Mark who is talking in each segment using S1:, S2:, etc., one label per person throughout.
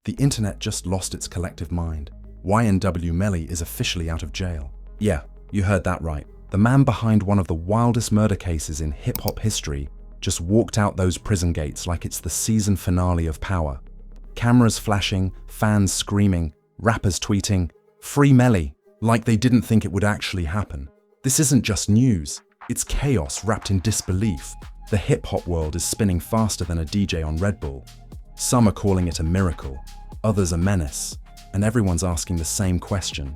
S1: The internet just lost its collective mind. YNW Melly is officially out of jail. Yeah, you heard that right. The man behind one of the wildest murder cases in hip-hop history just walked out those prison gates like it's the season finale of Power. Cameras flashing, fans screaming, rappers tweeting, "Free Melly," like they didn't think it would actually happen. This isn't just news, it's chaos wrapped in disbelief. The hip-hop world is spinning faster than a DJ on Red Bull. Some are calling it a miracle, others a menace, and everyone's asking the same question.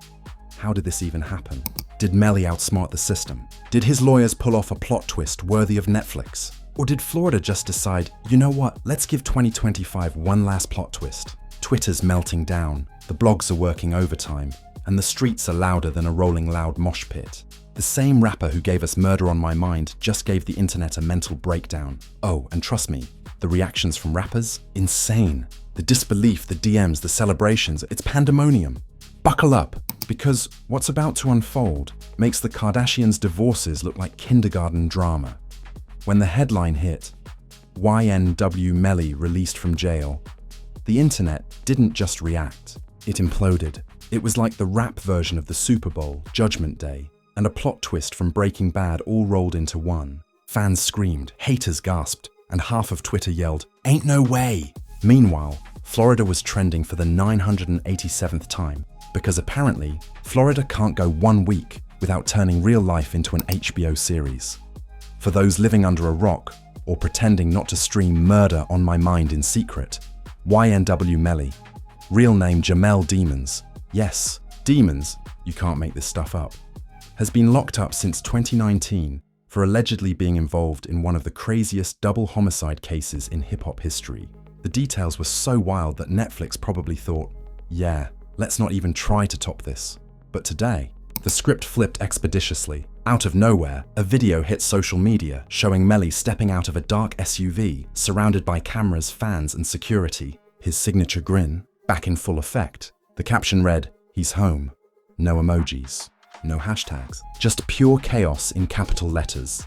S1: How did this even happen? Did Melly outsmart the system? Did his lawyers pull off a plot twist worthy of Netflix? Or did Florida just decide, you know what, let's give 2025 one last plot twist? Twitter's melting down, the blogs are working overtime, and the streets are louder than a rolling loud mosh pit. The same rapper who gave us Murder on My Mind just gave the internet a mental breakdown. Oh, and trust me, the reactions from rappers? Insane. The disbelief, the DMs, the celebrations, it's pandemonium. Buckle up, because what's about to unfold makes the Kardashians' divorces look like kindergarten drama. When the headline hit, YNW Melly released from jail, the internet didn't just react, it imploded. It was like the rap version of the Super Bowl, Judgment Day, and a plot twist from Breaking Bad all rolled into one. Fans screamed, haters gasped, and half of Twitter yelled, "Ain't no way!" Meanwhile, Florida was trending for the 987th time, because apparently, Florida can't go 1 week without turning real life into an HBO series. For those living under a rock, or pretending not to stream Murder on My Mind in secret, YNW Melly, real name Jamel Demons, yes, Demons, you can't make this stuff up, has been locked up since 2019 for allegedly being involved in one of the craziest double homicide cases in hip-hop history. The details were so wild that Netflix probably thought, yeah, let's not even try to top this. But today, the script flipped expeditiously. Out of nowhere, a video hit social media showing Melly stepping out of a dark SUV surrounded by cameras, fans, and security. His signature grin, back in full effect. The caption read, "He's home." No emojis, no hashtags, just pure chaos in capital letters.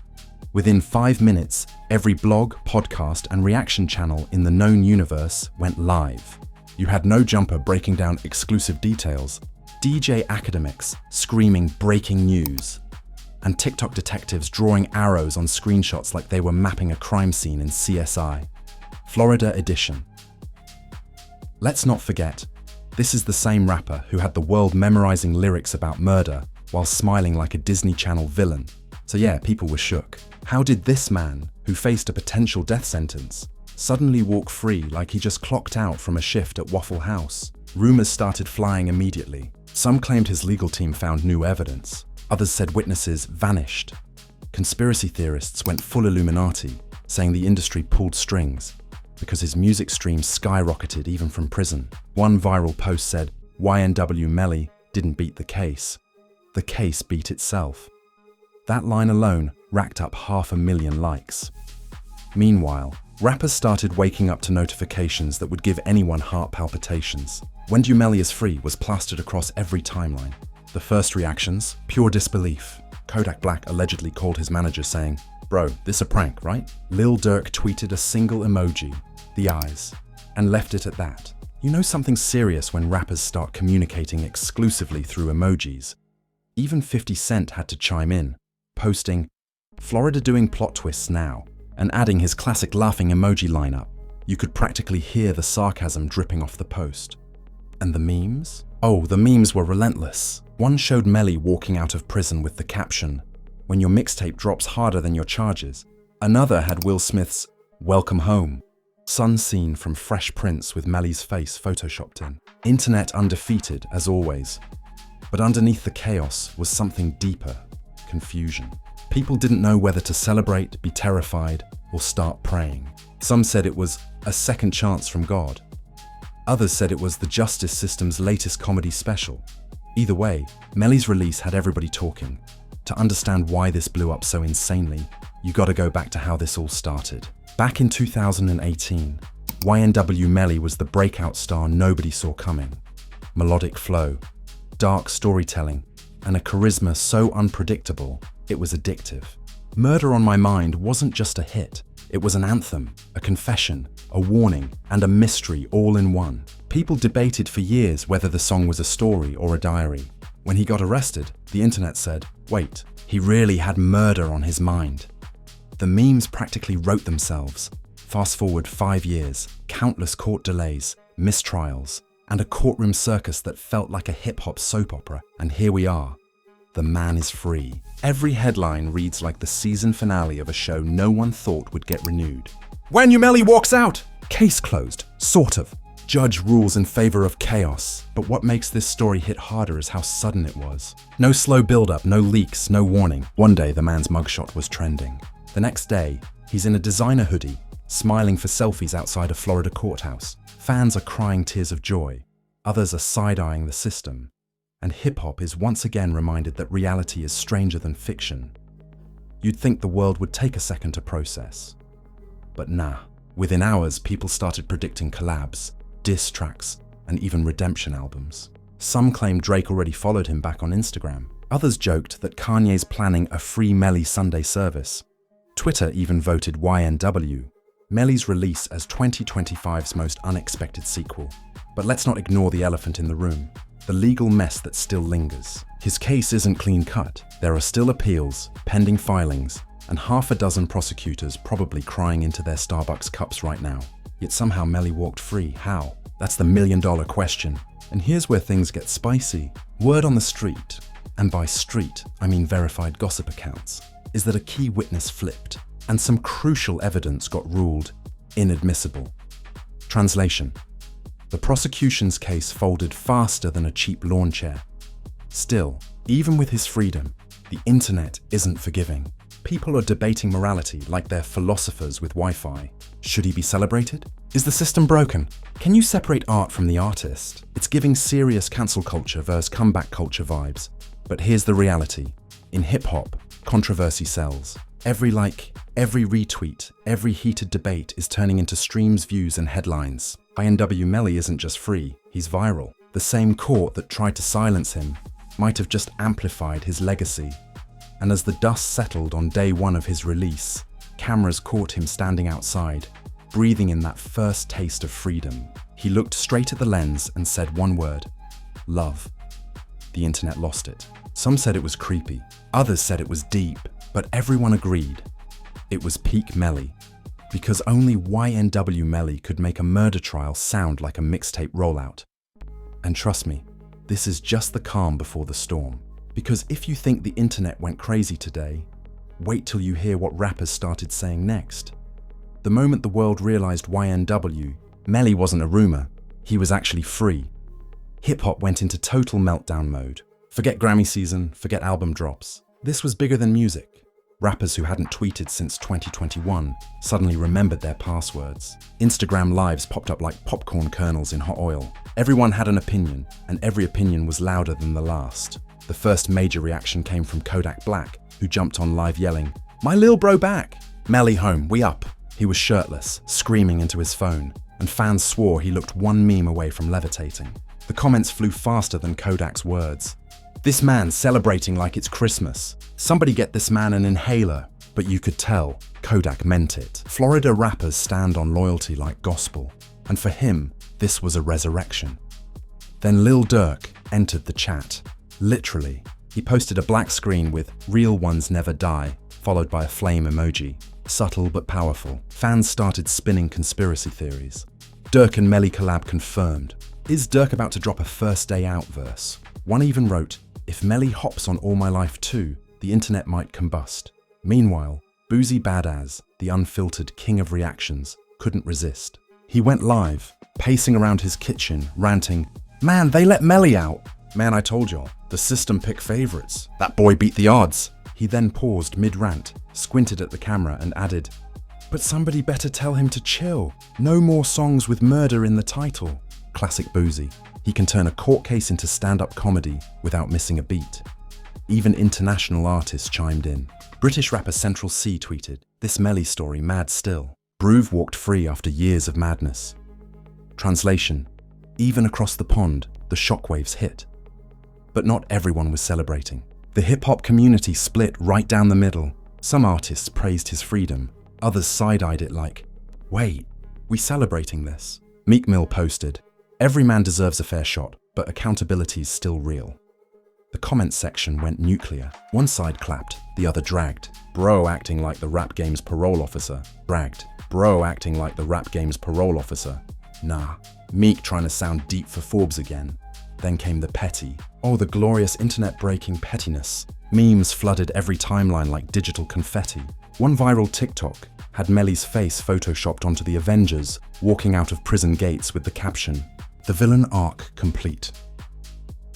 S1: Within 5 minutes, every blog, podcast, and reaction channel in the known universe went live. You had No Jumper breaking down exclusive details, DJ academics screaming breaking news, and TikTok detectives drawing arrows on screenshots like they were mapping a crime scene in CSI. Florida edition. Let's not forget, this is the same rapper who had the world memorizing lyrics about murder while smiling like a Disney Channel villain. So yeah, people were shook. How did this man, who faced a potential death sentence, suddenly walk free like he just clocked out from a shift at Waffle House? Rumors started flying immediately. Some claimed his legal team found new evidence. Others said witnesses vanished. Conspiracy theorists went full Illuminati, saying the industry pulled strings because his music streams skyrocketed even from prison. One viral post said, YNW Melly didn't beat the case beat itself. That line alone racked up 500,000 likes. Meanwhile, rappers started waking up to notifications that would give anyone heart palpitations. "When YNW Melly is free" was plastered across every timeline. The first reactions, pure disbelief. Kodak Black allegedly called his manager saying, "Bro, this a prank, right?" Lil Durk tweeted a single emoji, the eyes, and left it at that. You know something's serious when rappers start communicating exclusively through emojis. Even 50 Cent had to chime in, posting, "Florida doing plot twists now," and adding his classic laughing emoji lineup. You could practically hear the sarcasm dripping off the post. And the memes? Oh, the memes were relentless. One showed Melly walking out of prison with the caption, "When your mixtape drops harder than your charges." Another had Will Smith's "Welcome Home," sun scene from Fresh Prince with Melly's face photoshopped in. Internet undefeated, as always. But underneath the chaos was something deeper, confusion. People didn't know whether to celebrate, be terrified, or start praying. Some said it was a second chance from God. Others said it was the justice system's latest comedy special. Either way, Melly's release had everybody talking. To understand why this blew up so insanely, you gotta go back to how this all started. Back in 2018, YNW Melly was the breakout star nobody saw coming. Melodic flow, dark storytelling, and a charisma so unpredictable, it was addictive. Murder on My Mind wasn't just a hit, It was an anthem, a confession, a warning, and a mystery all in one. People debated for years whether the song was a story or a diary. When he got arrested, the internet said, wait, he really had murder on his mind. The memes practically wrote themselves. Fast forward 5 years, countless court delays, mistrials, and a courtroom circus that felt like a hip-hop soap opera, and here we are. The man is free. Every headline reads like the season finale of a show no one thought would get renewed. YNW Melly walks out! Case closed, sort of. Judge rules in favor of chaos. But what makes this story hit harder is how sudden it was. No slow build-up, no leaks, no warning. One day the man's mugshot was trending. The next day, he's in a designer hoodie, smiling for selfies outside a Florida courthouse. Fans are crying tears of joy. Others are side-eyeing the system. And hip-hop is once again reminded that reality is stranger than fiction. You'd think the world would take a second to process. But nah. Within hours, people started predicting collabs, diss tracks, and even redemption albums. Some claimed Drake already followed him back on Instagram. Others joked that Kanye's planning a free Melly Sunday service. Twitter even voted YNW Melly's release as 2025's most unexpected sequel. But let's not ignore the elephant in the room. The legal mess that still lingers. His case isn't clean-cut. There are still appeals, pending filings, and half a dozen prosecutors probably crying into their Starbucks cups right now. Yet somehow Melly walked free. How? That's the million-dollar question. And here's where things get spicy. Word on the street, and by street I mean verified gossip accounts, is that a key witness flipped, and some crucial evidence got ruled inadmissible. Translation: the prosecution's case folded faster than a cheap lawn chair. Still, even with his freedom, the internet isn't forgiving. People are debating morality like they're philosophers with Wi-Fi. Should he be celebrated? Is the system broken? Can you separate art from the artist? It's giving serious cancel culture versus comeback culture vibes. But here's the reality. In hip-hop, controversy sells. Every like, every retweet, every heated debate is turning into streams, views, and headlines. YNW Melly isn't just free, he's viral. The same court that tried to silence him might have just amplified his legacy. And as the dust settled on day one of his release, cameras caught him standing outside, breathing in that first taste of freedom. He looked straight at the lens and said one word: love. The internet lost it. Some said it was creepy, others said it was deep, but everyone agreed it was peak Melly. Because only YNW Melly could make a murder trial sound like a mixtape rollout. And trust me, this is just the calm before the storm. Because if you think the internet went crazy today, wait till you hear what rappers started saying next. The moment the world realized YNW Melly wasn't a rumor, he was actually free. Hip-hop went into total meltdown mode. Forget Grammy season, forget album drops. This was bigger than music. Rappers who hadn't tweeted since 2021 suddenly remembered their passwords. Instagram lives popped up like popcorn kernels in hot oil. Everyone had an opinion, and every opinion was louder than the last. The first major reaction came from Kodak Black, who jumped on live yelling, "My lil bro back! Melly home, we up!" He was shirtless, screaming into his phone, and fans swore he looked one meme away from levitating. The comments flew faster than Kodak's words. "This man celebrating like it's Christmas. Somebody get this man an inhaler." But you could tell Kodak meant it. Florida rappers stand on loyalty like gospel, and for him, this was a resurrection. Then Lil Durk entered the chat. Literally, he posted a black screen with "Real ones never die," followed by a flame emoji. Subtle but powerful. Fans started spinning conspiracy theories. Durk and Melly collab confirmed. Is Durk about to drop a first day out verse? One even wrote, "If Melly hops on All My Life too, the internet might combust." Meanwhile, Boozy Badass, the unfiltered king of reactions, couldn't resist. He went live, pacing around his kitchen, ranting, "Man, they let Melly out. Man, I told y'all, the system picked favorites. That boy beat the odds." He then paused mid-rant, squinted at the camera and added, "But somebody better tell him to chill. No more songs with murder in the title." Classic Boozy. He can turn a court case into stand-up comedy without missing a beat. Even international artists chimed in. British rapper Central C tweeted, "This Melly story mad still. Broove walked free after years of madness." Translation: even across the pond, the shockwaves hit. But not everyone was celebrating. The hip-hop community split right down the middle. Some artists praised his freedom, Others side-eyed it like, wait, we celebrating this? Meek Mill posted, every man deserves a fair shot, but accountability's still real. The comments section went nuclear. One side clapped, the other dragged. Bro acting like the rap game's parole officer. Dragged. Bro acting like the rap game's parole officer. Nah. Meek trying to sound deep for Forbes again. Then came the petty. Oh, the glorious internet-breaking pettiness. Memes flooded every timeline like digital confetti. One viral TikTok had Melly's face photoshopped onto the Avengers, walking out of prison gates with the caption, "The villain arc complete."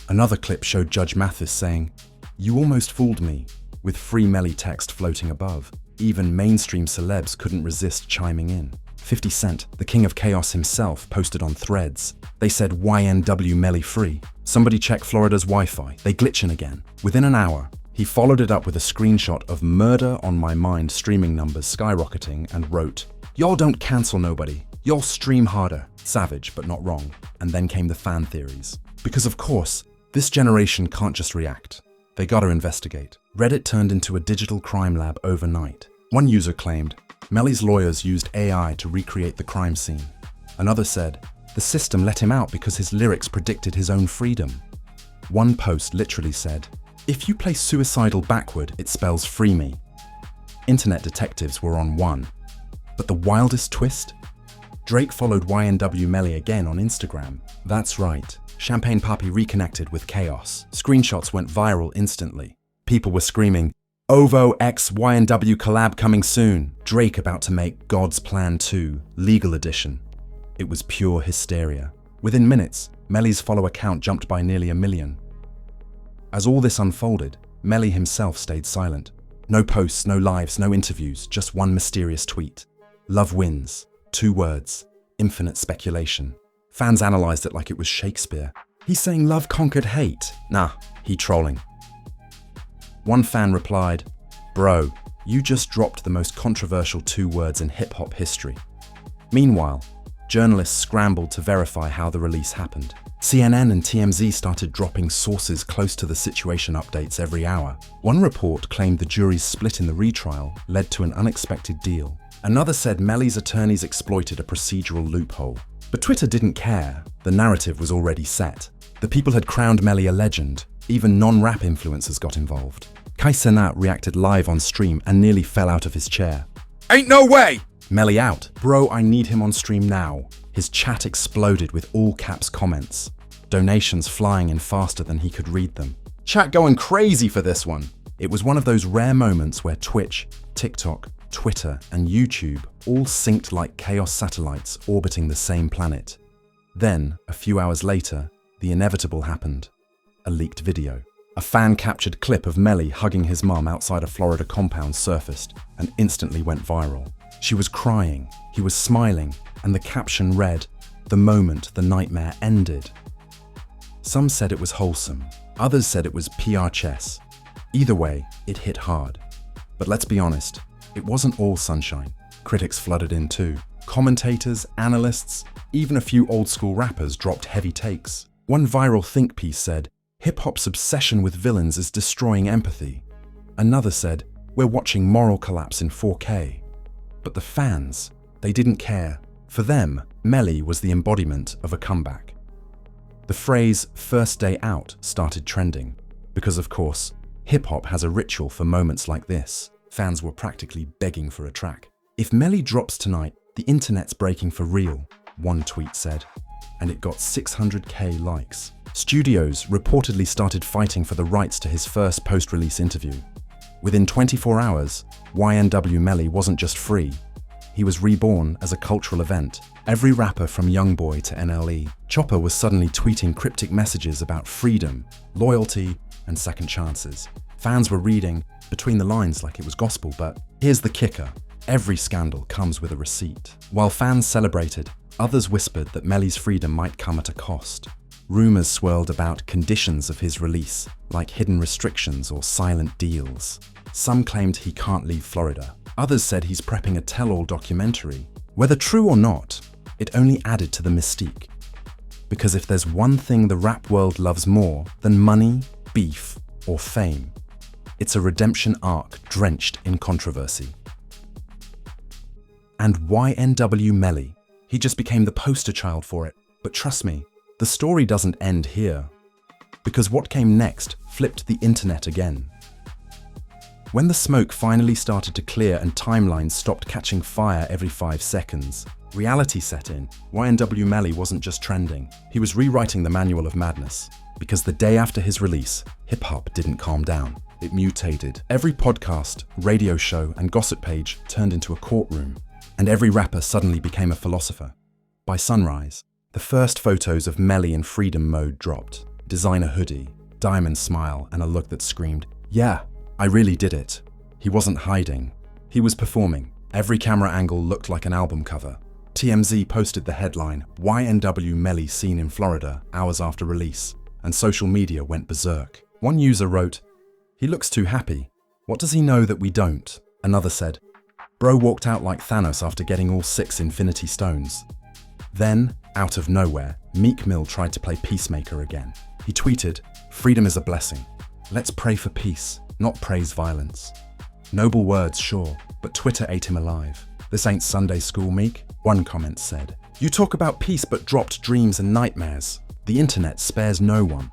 S1: Another clip showed Judge Mathis saying, "You almost fooled me," with free Melly text floating above. Even mainstream celebs couldn't resist chiming in. 50 Cent, the king of chaos himself, posted on Threads. They said YNW Melly free. Somebody check Florida's Wi-Fi, they glitching again. Within an hour, he followed it up with a screenshot of Murder on My Mind streaming numbers skyrocketing and wrote, "Y'all don't cancel nobody, y'all stream harder." Savage, but not wrong. And then came the fan theories. Because of course, this generation can't just react. They gotta investigate. Reddit turned into a digital crime lab overnight. One user claimed, Melly's lawyers used AI to recreate the crime scene. Another said, the system let him out because his lyrics predicted his own freedom. One post literally said, if you play suicidal backward, it spells free me. Internet detectives were on one. But the wildest twist? Drake followed YNW Melly again on Instagram. That's right. Champagne Papi reconnected with chaos. Screenshots went viral instantly. People were screaming, OVO X YNW collab coming soon. Drake about to make God's Plan 2, legal edition. It was pure hysteria. Within minutes, Melly's follower count jumped by nearly 1 million. As all this unfolded, Melly himself stayed silent. No posts, no lives, no interviews, just one mysterious tweet. Love wins. 2 words. Infinite speculation. Fans analysed it like it was Shakespeare. He's saying love conquered hate. Nah, he trolling. One fan replied, bro, you just dropped the most controversial 2 words in hip-hop history. Meanwhile, journalists scrambled to verify how the release happened. CNN and TMZ started dropping sources close to the situation updates every hour. One report claimed the jury's split in the retrial led to an unexpected deal. Another said Melly's attorneys exploited a procedural loophole. But Twitter didn't care. The narrative was already set. The people had crowned Melly a legend. Even non-rap influencers got involved. Kai Cenat reacted live on stream and nearly fell out of his chair. Ain't no way! Melly out. Bro, I need him on stream now. His chat exploded with all caps comments. Donations flying in faster than he could read them. Chat going crazy for this one. It was one of those rare moments where Twitch, TikTok, Twitter, and YouTube all synced like chaos satellites orbiting the same planet. Then, a few hours later, the inevitable happened. A leaked video. A fan-captured clip of Melly hugging his mum outside a Florida compound surfaced and instantly went viral. She was crying, he was smiling, and the caption read, "The moment the nightmare ended." Some said it was wholesome, others said it was PR chess. Either way, it hit hard. But let's be honest, it wasn't all sunshine. Critics flooded in too. Commentators, analysts, even a few old-school rappers dropped heavy takes. One viral think piece said, hip-hop's obsession with villains is destroying empathy. Another said, we're watching moral collapse in 4K. But the fans, they didn't care. For them, Melly was the embodiment of a comeback. The phrase first day out started trending. Because of course, hip-hop has a ritual for moments like this. Fans were practically begging for a track. If Melly drops tonight, the internet's breaking for real, one tweet said. And it got 600k likes. Studios reportedly started fighting for the rights to his first post-release interview. Within 24 hours, YNW Melly wasn't just free. He was reborn as a cultural event. Every rapper from Youngboy to NLE, Chopper was suddenly tweeting cryptic messages about freedom, loyalty, and second chances. Fans were reading between the lines like it was gospel, but here's the kicker. Every scandal comes with a receipt. While fans celebrated, others whispered that Melly's freedom might come at a cost. Rumors swirled about conditions of his release, like hidden restrictions or silent deals. Some claimed he can't leave Florida. Others said he's prepping a tell-all documentary. Whether true or not, it only added to the mystique. Because if there's one thing the rap world loves more than money, beef, or fame, it's a redemption arc drenched in controversy. And YNW Melly. He just became the poster child for it. But trust me, the story doesn't end here. Because what came next flipped the internet again. When the smoke finally started to clear and timelines stopped catching fire every 5 seconds, reality set in. YNW Melly wasn't just trending, he was rewriting the manual of madness. Because the day after his release, hip-hop didn't calm down. It mutated. Every podcast, radio show, and gossip page turned into a courtroom, and every rapper suddenly became a philosopher. By sunrise, the first photos of Melly in freedom mode dropped. Designer hoodie, diamond smile, and a look that screamed, "Yeah, I really did it." He wasn't hiding. He was performing. Every camera angle looked like an album cover. TMZ posted the headline, "YNW Melly seen in Florida hours after release," and social media went berserk. One user wrote, "He looks too happy. What does he know that we don't?" Another said, "Bro walked out like Thanos after getting all 6 Infinity Stones." Then, out of nowhere, Meek Mill tried to play peacemaker again. He tweeted, "Freedom is a blessing. Let's pray for peace, not praise violence." Noble words, sure, but Twitter ate him alive. "This ain't Sunday school, Meek," one comment said. "You talk about peace but dropped dreams and nightmares." The internet spares no one.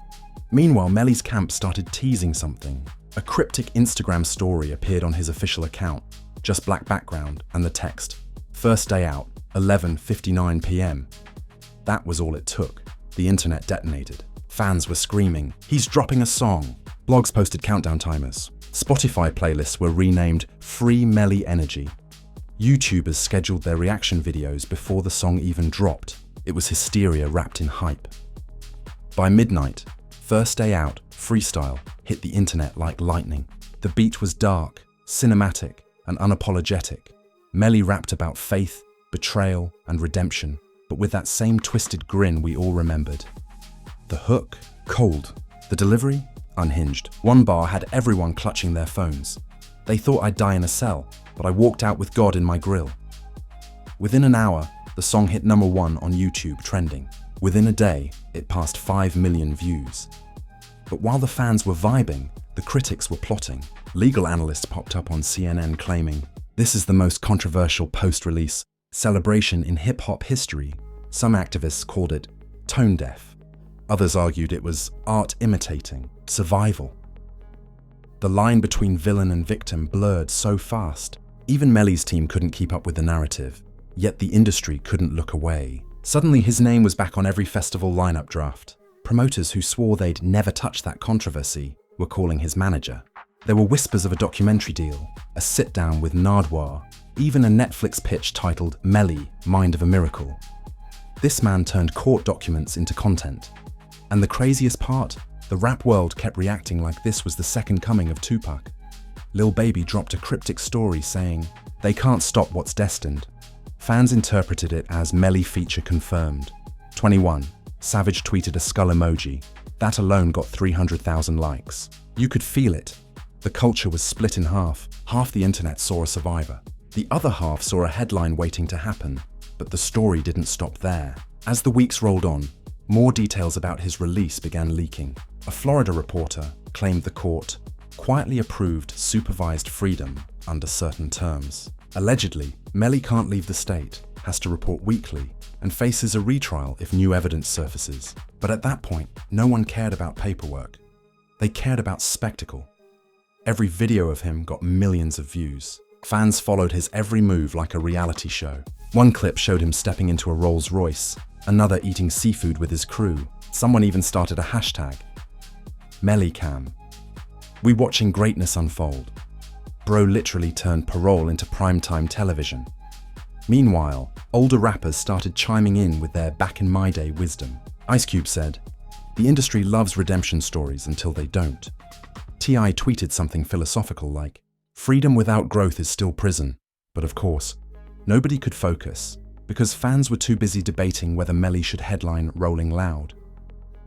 S1: Meanwhile, Melly's camp started teasing something. A cryptic Instagram story appeared on his official account, just black background and the text, "First day out, 11:59 p.m. That was all it took. The internet detonated. Fans were screaming, "He's dropping a song." Blogs posted countdown timers. Spotify playlists were renamed Free Melly Energy. YouTubers scheduled their reaction videos before the song even dropped. It was hysteria wrapped in hype. By midnight, First Day Out, Freestyle, hit the internet like lightning. The beat was dark, cinematic, and unapologetic. Melly rapped about faith, betrayal, and redemption, but with that same twisted grin we all remembered. The hook? Cold. The delivery? Unhinged. One bar had everyone clutching their phones. "They thought I'd die in a cell, but I walked out with God in my grill." Within an hour, the song hit #1 on YouTube trending. Within a day, it passed 5 million views. But while the fans were vibing, the critics were plotting. Legal analysts popped up on CNN claiming, "This is the most controversial post-release celebration in hip-hop history." Some activists called it tone deaf. Others argued it was art imitating survival. The line between villain and victim blurred so fast, even Melly's team couldn't keep up with the narrative. Yet the industry couldn't look away. Suddenly his name was back on every festival lineup draft. Promoters who swore they'd never touch that controversy were calling his manager. There were whispers of a documentary deal, a sit-down with Nardwuar, even a Netflix pitch titled Melly, Mind of a Miracle. This man turned court documents into content. And the craziest part? The rap world kept reacting like this was the second coming of Tupac. Lil Baby dropped a cryptic story saying, "They can't stop what's destined." Fans interpreted it as Melly feature confirmed. 21. Savage tweeted a skull emoji. That alone got 300,000 likes. You could feel it. The culture was split in half. Half the internet saw a survivor. The other half saw a headline waiting to happen. But the story didn't stop there. As the weeks rolled on, more details about his release began leaking. A Florida reporter claimed the court quietly approved supervised freedom under certain terms. Allegedly, Melly can't leave the state, has to report weekly, and faces a retrial if new evidence surfaces. But at that point, no one cared about paperwork. They cared about spectacle. Every video of him got millions of views. Fans followed his every move like a reality show. One clip showed him stepping into a Rolls Royce, another eating seafood with his crew. Someone even started a hashtag, Mellycam. We watching greatness unfold. Bro literally turned parole into primetime television. Meanwhile, older rappers started chiming in with their back in my day wisdom. Ice Cube said, "The industry loves redemption stories until they don't." T.I. tweeted something philosophical like, "Freedom without growth is still prison." But of course, nobody could focus because fans were too busy debating whether Melly should headline Rolling Loud.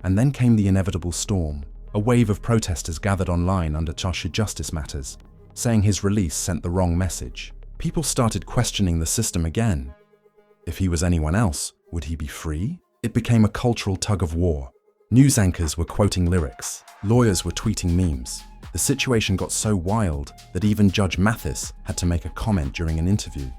S1: And then came the inevitable storm. A wave of protesters gathered online under social justice matters, saying his release sent the wrong message. People started questioning the system again. If he was anyone else, would he be free? It became a cultural tug-of-war. News anchors were quoting lyrics. Lawyers were tweeting memes. The situation got so wild that even Judge Mathis had to make a comment during an interview.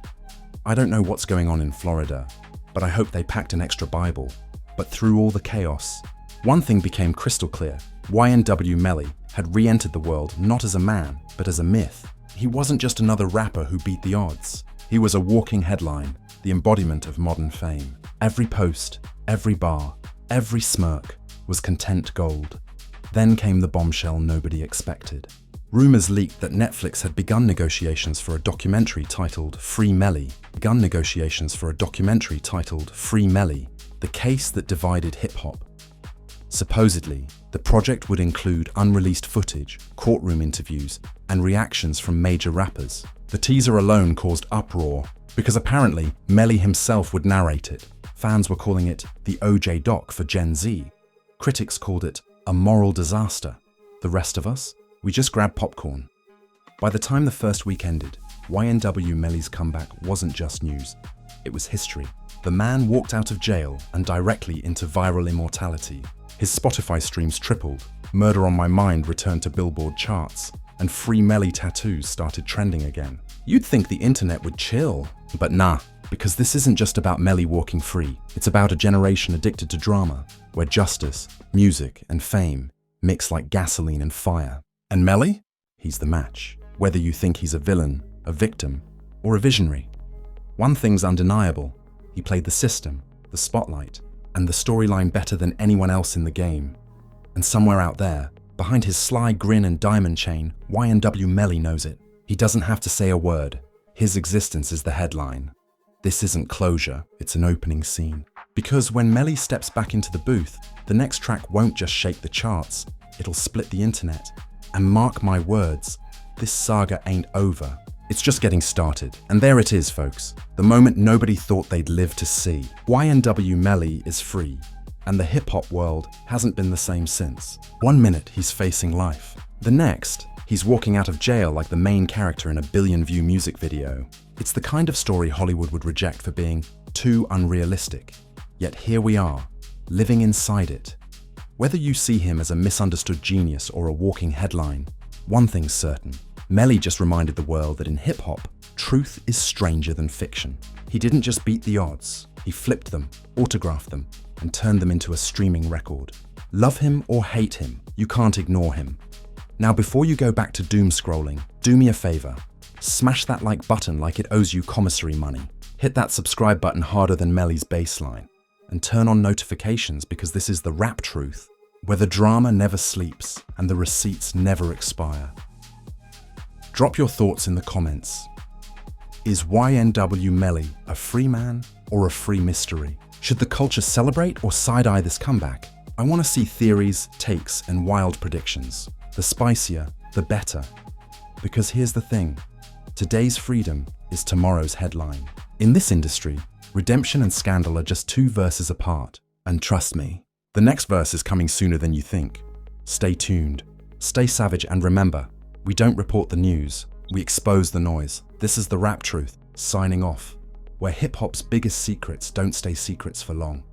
S1: I don't know what's going on in Florida, but I hope they packed an extra Bible. But through all the chaos, one thing became crystal clear. YNW Melly had re-entered the world not as a man, but as a myth. He wasn't just another rapper who beat the odds. He was a walking headline, the embodiment of modern fame. Every post, every bar, every smirk was content gold. Then came the bombshell nobody expected. Rumors leaked that Netflix had begun negotiations for a documentary titled Free Melly. The case that divided hip-hop. Supposedly, the project would include unreleased footage, courtroom interviews, and reactions from major rappers. The teaser alone caused uproar because apparently Melly himself would narrate it. Fans were calling it the OJ doc for Gen Z. Critics called it a moral disaster. The rest of us? We just grabbed popcorn. By the time the first week ended, YNW Melly's comeback wasn't just news, it was history. The man walked out of jail and directly into viral immortality. His Spotify streams tripled, Murder on My Mind returned to Billboard charts, and Free Melly tattoos started trending again. You'd think the internet would chill, but nah, because this isn't just about Melly walking free. It's about a generation addicted to drama, where justice, music, and fame mix like gasoline and fire. And Melly? He's the match. Whether you think he's a villain, a victim, or a visionary. One thing's undeniable. He played the system, the spotlight, and the storyline better than anyone else in the game. And somewhere out there, behind his sly grin and diamond chain, YNW Melly knows it. He doesn't have to say a word. His existence is the headline. This isn't closure, it's an opening scene. Because when Melly steps back into the booth, the next track won't just shake the charts, it'll split the internet. And mark my words, this saga ain't over. It's just getting started. And there it is, folks. The moment nobody thought they'd live to see. YNW Melly is free, and the hip-hop world hasn't been the same since. 1 minute, he's facing life. The next, he's walking out of jail like the main character in a billion-view music video. It's the kind of story Hollywood would reject for being too unrealistic. Yet here we are, living inside it. Whether you see him as a misunderstood genius or a walking headline, one thing's certain. Melly just reminded the world that in hip-hop, truth is stranger than fiction. He didn't just beat the odds, he flipped them, autographed them, and turned them into a streaming record. Love him or hate him, you can't ignore him. Now before you go back to doom scrolling, do me a favor. Smash that like button like it owes you commissary money. Hit that subscribe button harder than Melly's baseline. And turn on notifications because this is the rap truth, where the drama never sleeps and the receipts never expire. Drop your thoughts in the comments. Is YNW Melly a free man or a free mystery? Should the culture celebrate or side-eye this comeback? I want to see theories, takes, and wild predictions. The spicier, the better. Because here's the thing, today's freedom is tomorrow's headline. In this industry, redemption and scandal are just 2 verses apart. And trust me, the next verse is coming sooner than you think. Stay tuned, stay savage, and remember, we don't report the news, we expose the noise. This is the rap truth, signing off, where hip-hop's biggest secrets don't stay secrets for long.